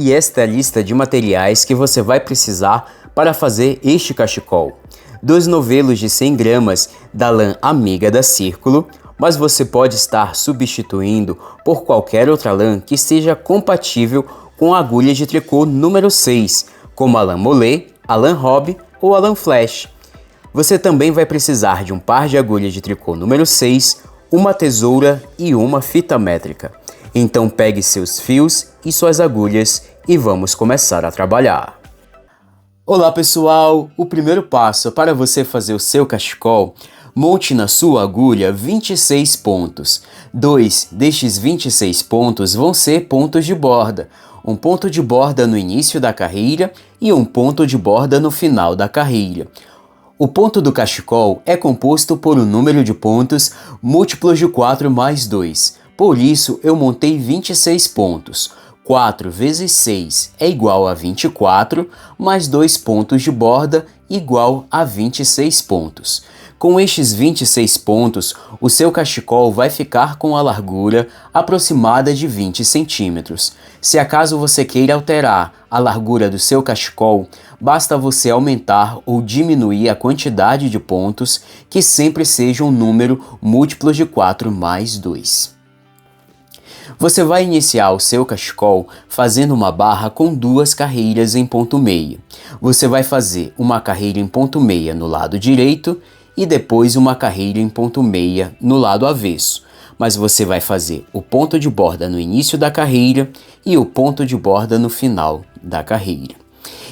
E esta é a lista de materiais que você vai precisar para fazer este cachecol. 2 novelos de 100 gramas da lã amiga da Círculo, mas você pode estar substituindo por qualquer outra lã que seja compatível com a agulha de tricô número 6, como a lã Mollet, a lã Hobby ou a lã Flash. Você também vai precisar de um par de agulhas de tricô número 6, uma tesoura e uma fita métrica. Então pegue seus fios e suas agulhas e vamos começar a trabalhar. Olá pessoal! O primeiro passo para você fazer o seu cachecol: monte na sua agulha 26 pontos. 2 destes 26 pontos vão ser pontos de borda. Um ponto de borda no início da carreira e um ponto de borda no final da carreira. O ponto do cachecol é composto por um número de pontos múltiplos de 4 mais 2. Por isso, eu montei 26 pontos. 4 vezes 6 é igual a 24, mais 2 pontos de borda igual a 26 pontos. Com estes 26 pontos, o seu cachecol vai ficar com a largura aproximada de 20 centímetros. Se acaso você queira alterar a largura do seu cachecol, basta você aumentar ou diminuir a quantidade de pontos, que sempre seja um número múltiplo de 4 mais 2. Você vai iniciar o seu cachecol fazendo uma barra com 2 carreiras em ponto meia. Você vai fazer uma carreira em ponto meia no lado direito e depois uma carreira em ponto meia no lado avesso. Mas você vai fazer o ponto de borda no início da carreira e o ponto de borda no final da carreira.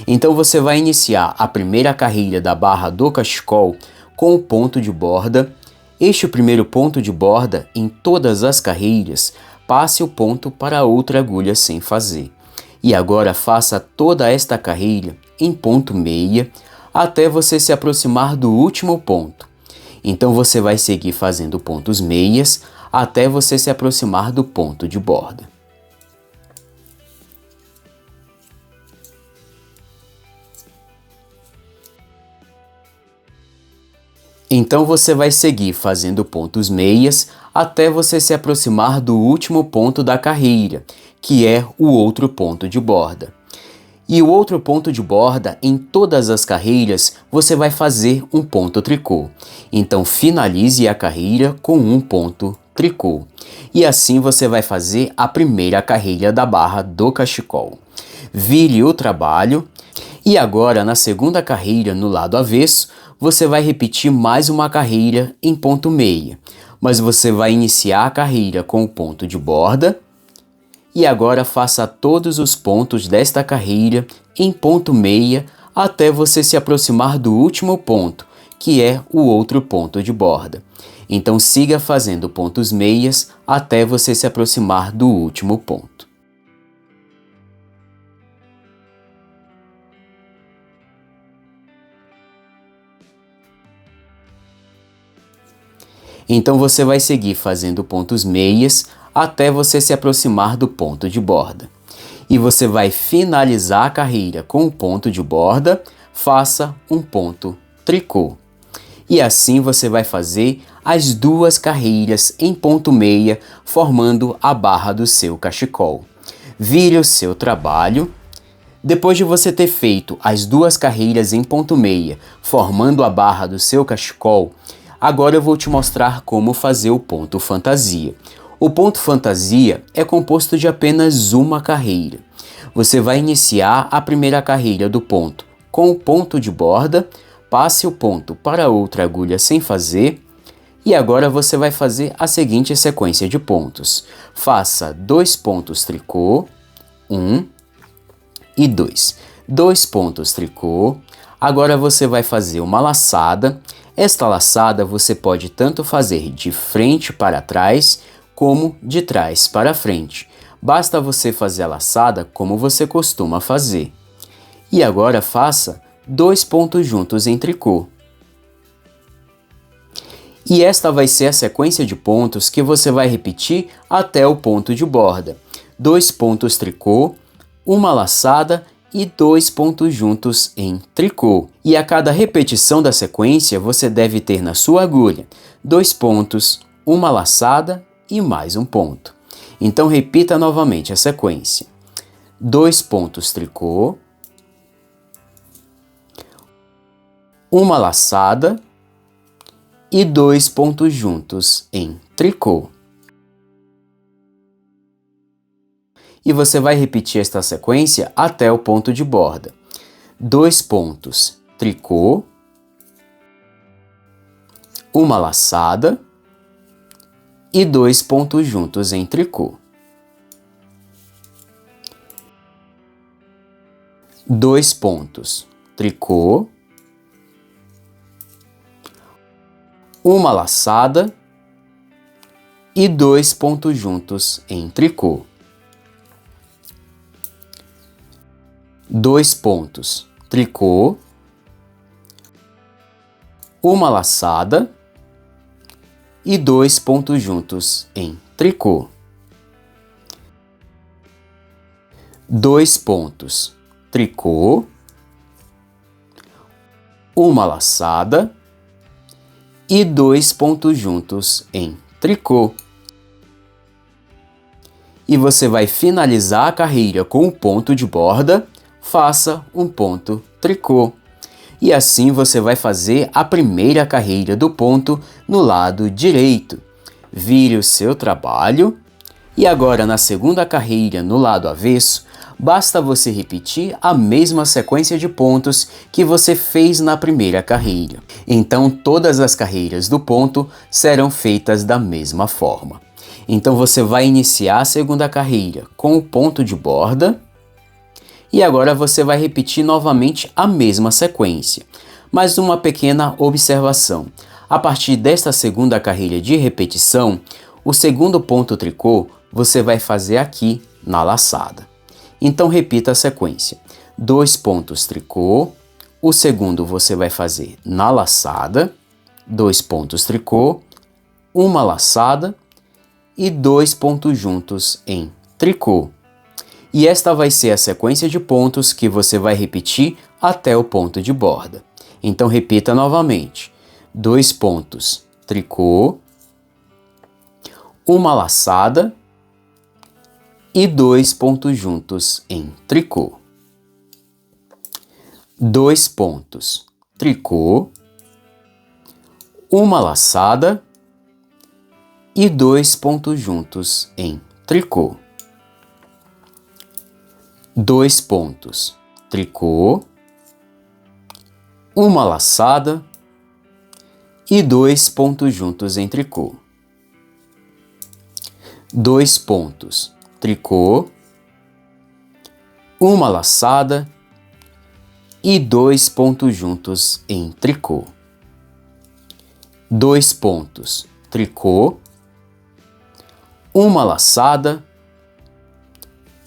Então você vai iniciar a primeira carreira da barra do cachecol com o ponto de borda. Este primeiro ponto de borda, em todas as carreiras, passe o ponto para outra agulha sem fazer. E agora faça toda esta carreira em ponto meia até você se aproximar do último ponto. Então você vai seguir fazendo pontos meias até você se aproximar do ponto de borda. Então você vai seguir fazendo pontos meias até você se aproximar do último ponto da carreira, que é o outro ponto de borda. E o outro ponto de borda, em todas as carreiras, você vai fazer um ponto tricô. Então finalize a carreira com um ponto tricô. E assim você vai fazer a primeira carreira da barra do cachecol. Vire o trabalho e agora na segunda carreira no lado avesso, você vai repetir mais uma carreira em ponto meia. Mas você vai iniciar a carreira com o ponto de borda. E agora faça todos os pontos desta carreira em ponto meia até você se aproximar do último ponto, que é o outro ponto de borda. Então siga fazendo pontos meias até você se aproximar do último ponto. Então você vai seguir fazendo pontos meias até você se aproximar do ponto de borda. E você vai finalizar a carreira com o ponto de borda, faça um ponto tricô. E assim você vai fazer as 2 carreiras em ponto meia, formando a barra do seu cachecol. Vire o seu trabalho. Depois de você ter feito as 2 carreiras em ponto meia, formando a barra do seu cachecol, agora eu vou te mostrar como fazer o ponto fantasia. O ponto fantasia é composto de apenas uma carreira. Você vai iniciar a primeira carreira do ponto com o ponto de borda, passe o ponto para outra agulha sem fazer, e agora você vai fazer a seguinte sequência de pontos. Faça 2 pontos tricô, 1 e 2. 2 pontos tricô. Agora você vai fazer uma laçada. Esta laçada você pode tanto fazer de frente para trás, como de trás para frente. Basta você fazer a laçada como você costuma fazer. E agora faça 2 pontos juntos em tricô. E esta vai ser a sequência de pontos que você vai repetir até o ponto de borda. 2 pontos tricô, uma laçada e 2 pontos juntos em tricô. E a cada repetição da sequência você deve ter na sua agulha 2 pontos, uma laçada e mais um ponto. Então repita novamente a sequência. 2 pontos tricô, uma laçada e 2 pontos juntos em tricô. E você vai repetir esta sequência até o ponto de borda. 2 pontos tricô, uma laçada e 2 pontos juntos em tricô. 2 pontos tricô, uma laçada e 2 pontos juntos em tricô. 2 pontos tricô, uma laçada e 2 pontos juntos em tricô. 2 pontos tricô, uma laçada e 2 pontos juntos em tricô. E você vai finalizar a carreira com o ponto de borda, faça um ponto tricô. E assim você vai fazer a primeira carreira do ponto no lado direito. Vire o seu trabalho. E agora na segunda carreira no lado avesso, basta você repetir a mesma sequência de pontos que você fez na primeira carreira. Então todas as carreiras do ponto serão feitas da mesma forma. Então você vai iniciar a segunda carreira com o ponto de borda. E agora você vai repetir novamente a mesma sequência. Mas uma pequena observação. A partir desta segunda carreira de repetição, o segundo ponto tricô você vai fazer aqui na laçada. Então repita a sequência. 2 pontos tricô, o segundo você vai fazer na laçada, 2 pontos tricô, uma laçada e 2 pontos juntos em tricô. E esta vai ser a sequência de pontos que você vai repetir até o ponto de borda. Então repita novamente. 2 pontos tricô, uma laçada e 2 pontos juntos em tricô. 2 pontos tricô, uma laçada e 2 pontos juntos em tricô. 2 pontos tricô, uma laçada e 2 pontos juntos em tricô. 2 pontos tricô, uma laçada e 2 pontos juntos em tricô. 2 pontos tricô, uma laçada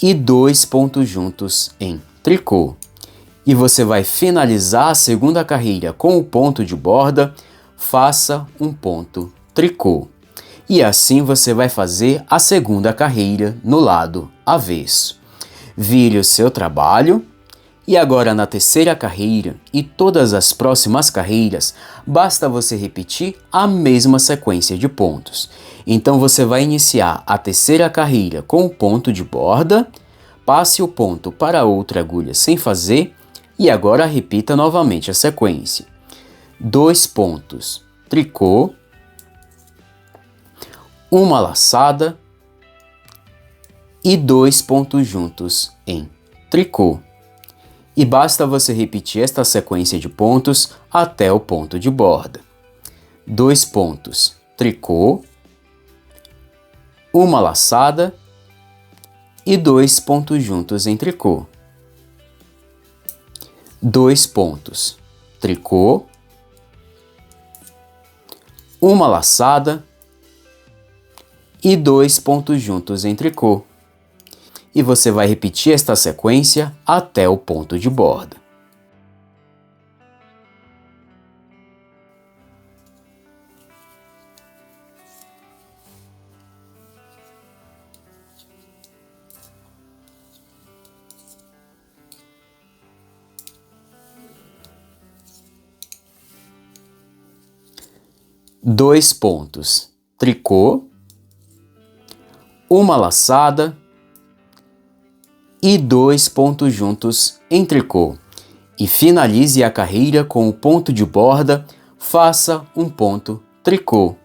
e 2 pontos juntos em tricô. E você vai finalizar a segunda carreira com o ponto de borda, faça um ponto tricô. E assim você vai fazer a segunda carreira no lado avesso. Vire o seu trabalho. E agora na terceira carreira e todas as próximas carreiras, basta você repetir a mesma sequência de pontos. Então você vai iniciar a terceira carreira com o ponto de borda, passe o ponto para outra agulha sem fazer e agora repita novamente a sequência. 2 pontos tricô, uma laçada e 2 pontos juntos em tricô. E basta você repetir esta sequência de pontos até o ponto de borda. 2 pontos tricô, uma laçada e 2 pontos juntos em tricô. 2 pontos tricô, uma laçada e 2 pontos juntos em tricô. E você vai repetir esta sequência até o ponto de borda. Dois pontos tricô, uma laçada e 2 pontos juntos em tricô. E finalize a carreira com o ponto de borda, faça um ponto tricô.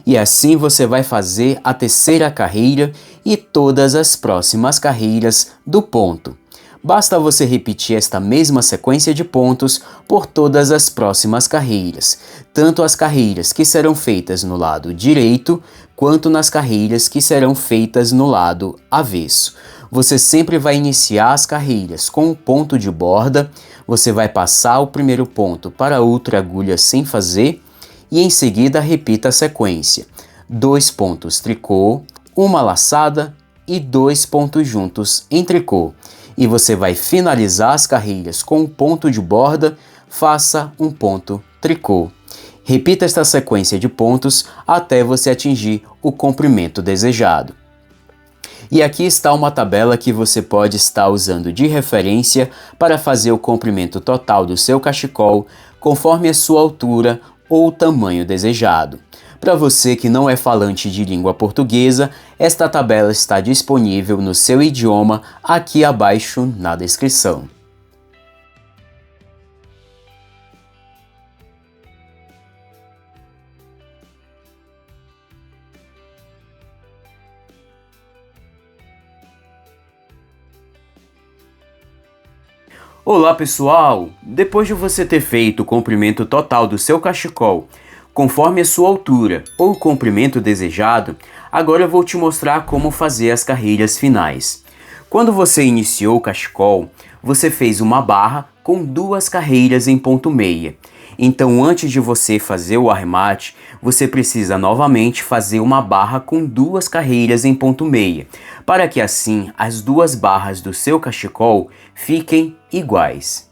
E assim você vai fazer a terceira carreira e todas as próximas carreiras do ponto. Basta você repetir esta mesma sequência de pontos por todas as próximas carreiras, tanto as carreiras que serão feitas no lado direito, quanto nas carreiras que serão feitas no lado avesso. Você sempre vai iniciar as carreiras com um ponto de borda, você vai passar o primeiro ponto para outra agulha sem fazer, e em seguida repita a sequência: 2 pontos tricô, uma laçada e 2 pontos juntos em tricô. E você vai finalizar as carreiras com um ponto de borda, faça um ponto tricô. Repita esta sequência de pontos até você atingir o comprimento desejado. E aqui está uma tabela que você pode estar usando de referência para fazer o comprimento total do seu cachecol conforme a sua altura ou o tamanho desejado. Para você que não é falante de língua portuguesa, esta tabela está disponível no seu idioma aqui abaixo na descrição. Olá pessoal! Depois de você ter feito o comprimento total do seu cachecol, conforme a sua altura ou o comprimento desejado, agora eu vou te mostrar como fazer as carreiras finais. Quando você iniciou o cachecol, você fez uma barra com 2 carreiras em ponto meia. Então, antes de você fazer o arremate, você precisa novamente fazer uma barra com 2 carreiras em ponto meia, para que assim as 2 barras do seu cachecol fiquem iguais.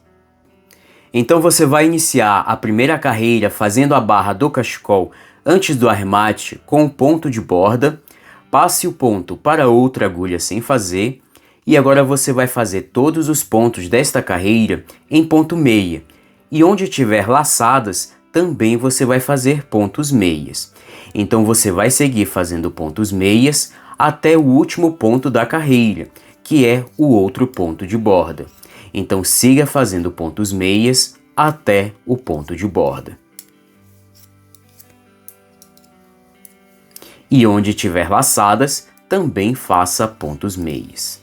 Então você vai iniciar a primeira carreira fazendo a barra do cachecol antes do arremate com o ponto de borda, passe o ponto para outra agulha sem fazer, e agora você vai fazer todos os pontos desta carreira em ponto meia, e onde tiver laçadas também você vai fazer pontos meias. Então você vai seguir fazendo pontos meias até o último ponto da carreira, que é o outro ponto de borda. Então siga fazendo pontos meias até o ponto de borda. E onde tiver laçadas, também faça pontos meias.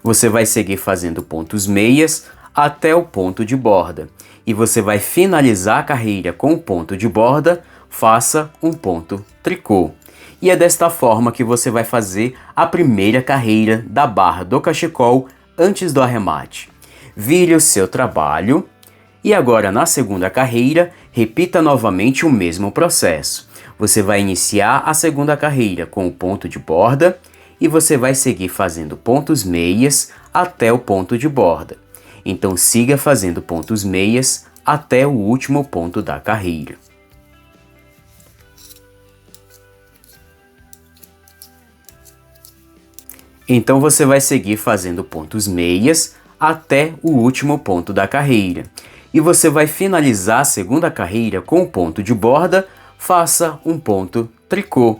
Você vai seguir fazendo pontos meias até o ponto de borda. E você vai finalizar a carreira com o ponto de borda, faça um ponto tricô. E é desta forma que você vai fazer a primeira carreira da barra do cachecol antes do arremate. Vire o seu trabalho e agora na segunda carreira, repita novamente o mesmo processo. Você vai iniciar a segunda carreira com o ponto de borda e você vai seguir fazendo pontos meias até o ponto de borda. Então siga fazendo pontos meias até o último ponto da carreira. Então você vai seguir fazendo pontos meias até o último ponto da carreira. E você vai finalizar a segunda carreira com o ponto de borda, faça um ponto tricô.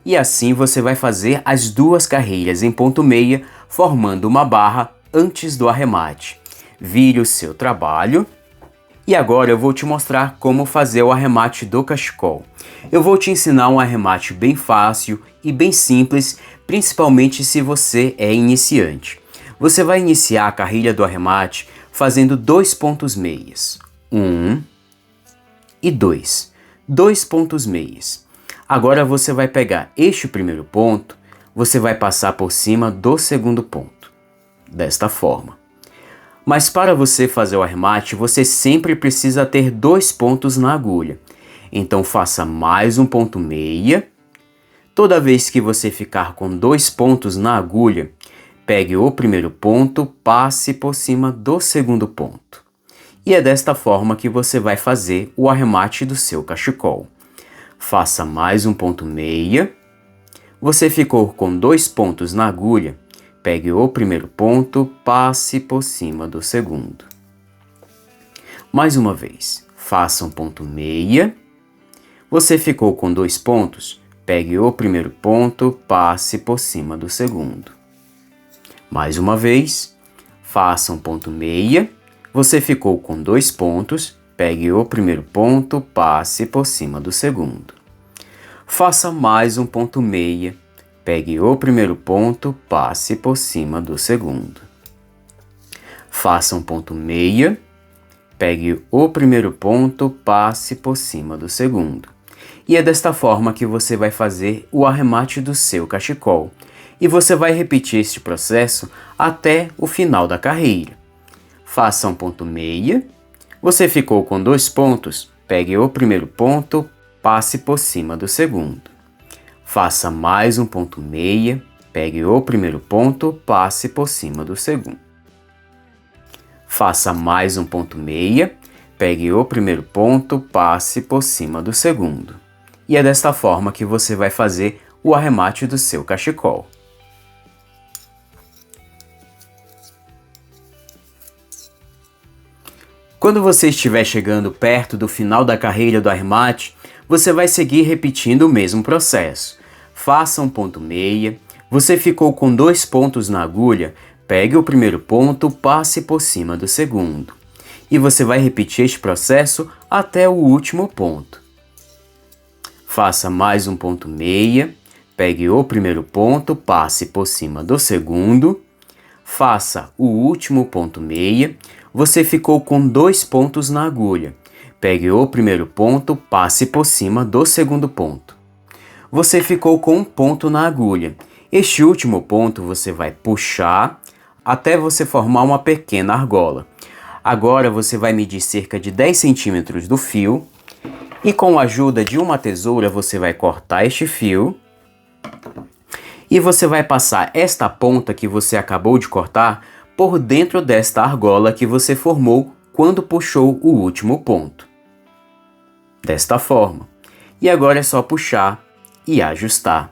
E assim você vai fazer as 2 carreiras em ponto meia, formando uma barra antes do arremate. Vire o seu trabalho. E agora eu vou te mostrar como fazer o arremate do cachecol. Eu vou te ensinar um arremate bem fácil e bem simples, principalmente se você é iniciante. Você vai iniciar a carreira do arremate fazendo 2 pontos meias. 1 e 2. 2 pontos meias. Agora você vai pegar este primeiro ponto, você vai passar por cima do segundo ponto, desta forma. Mas para você fazer o arremate, você sempre precisa ter 2 pontos na agulha. Então faça mais um ponto meia. Toda vez que você ficar com 2 pontos na agulha, pegue o primeiro ponto, passe por cima do segundo ponto. E é desta forma que você vai fazer o arremate do seu cachecol. Faça mais um ponto meia. Você ficou com 2 pontos na agulha, pegue o primeiro ponto, passe por cima do segundo. Mais uma vez, faça um ponto meia. Você ficou com 2 pontos, pegue o primeiro ponto, passe por cima do segundo. Mais uma vez, faça um ponto meia, você ficou com 2 pontos, pegue o primeiro ponto, passe por cima do segundo. Faça mais um ponto meia, pegue o primeiro ponto, passe por cima do segundo. Faça um ponto meia, pegue o primeiro ponto, passe por cima do segundo. E é desta forma que você vai fazer o arremate do seu cachecol. E você vai repetir este processo até o final da carreira. Faça um ponto meia, você ficou com 2 pontos, pegue o primeiro ponto, passe por cima do segundo. Faça mais um ponto meia, pegue o primeiro ponto, passe por cima do segundo. Faça mais um ponto meia, pegue o primeiro ponto, passe por cima do segundo. E é desta forma que você vai fazer o arremate do seu cachecol. Quando você estiver chegando perto do final da carreira do arremate, você vai seguir repetindo o mesmo processo. Faça um ponto meia, você ficou com 2 pontos na agulha, pegue o primeiro ponto, passe por cima do segundo. E você vai repetir este processo até o último ponto. Faça mais um ponto meia, pegue o primeiro ponto, passe por cima do segundo. Faça o último ponto meia, você ficou com 2 pontos na agulha. Pegue o primeiro ponto, passe por cima do segundo ponto. Você ficou com 1 ponto na agulha. Este último ponto você vai puxar até você formar uma pequena argola. Agora você vai medir cerca de 10 centímetros do fio e com a ajuda de uma tesoura você vai cortar este fio e você vai passar esta ponta que você acabou de cortar por dentro desta argola que você formou quando puxou o último ponto. Desta forma. E agora é só puxar e ajustar.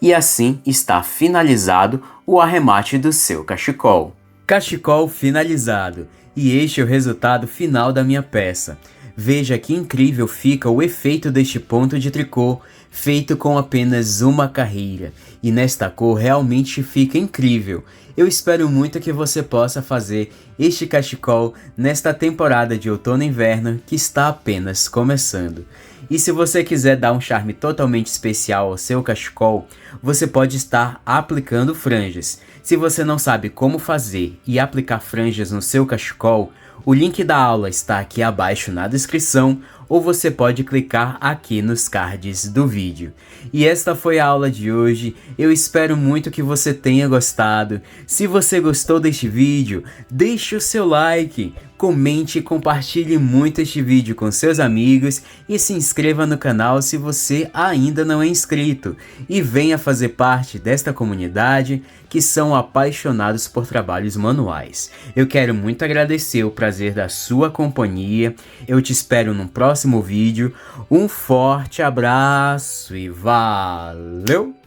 E assim está finalizado o arremate do seu cachecol. Cachecol finalizado. E este é o resultado final da minha peça. Veja que incrível fica o efeito deste ponto de tricô, feito com apenas uma carreira. E nesta cor realmente fica incrível. Eu espero muito que você possa fazer este cachecol nesta temporada de outono e inverno que está apenas começando. E se você quiser dar um charme totalmente especial ao seu cachecol, você pode estar aplicando franjas. Se você não sabe como fazer e aplicar franjas no seu cachecol, o link da aula está aqui abaixo na descrição, ou você pode clicar aqui nos cards do vídeo. E esta foi a aula de hoje, eu espero muito que você tenha gostado. Se você gostou deste vídeo, deixe o seu like, comente e compartilhe muito este vídeo com seus amigos e se inscreva no canal se você ainda não é inscrito. E venha fazer parte desta comunidade que são apaixonados por trabalhos manuais. Eu quero muito agradecer o prazer da sua companhia, eu te espero no próximo vídeo. Um forte abraço e valeu!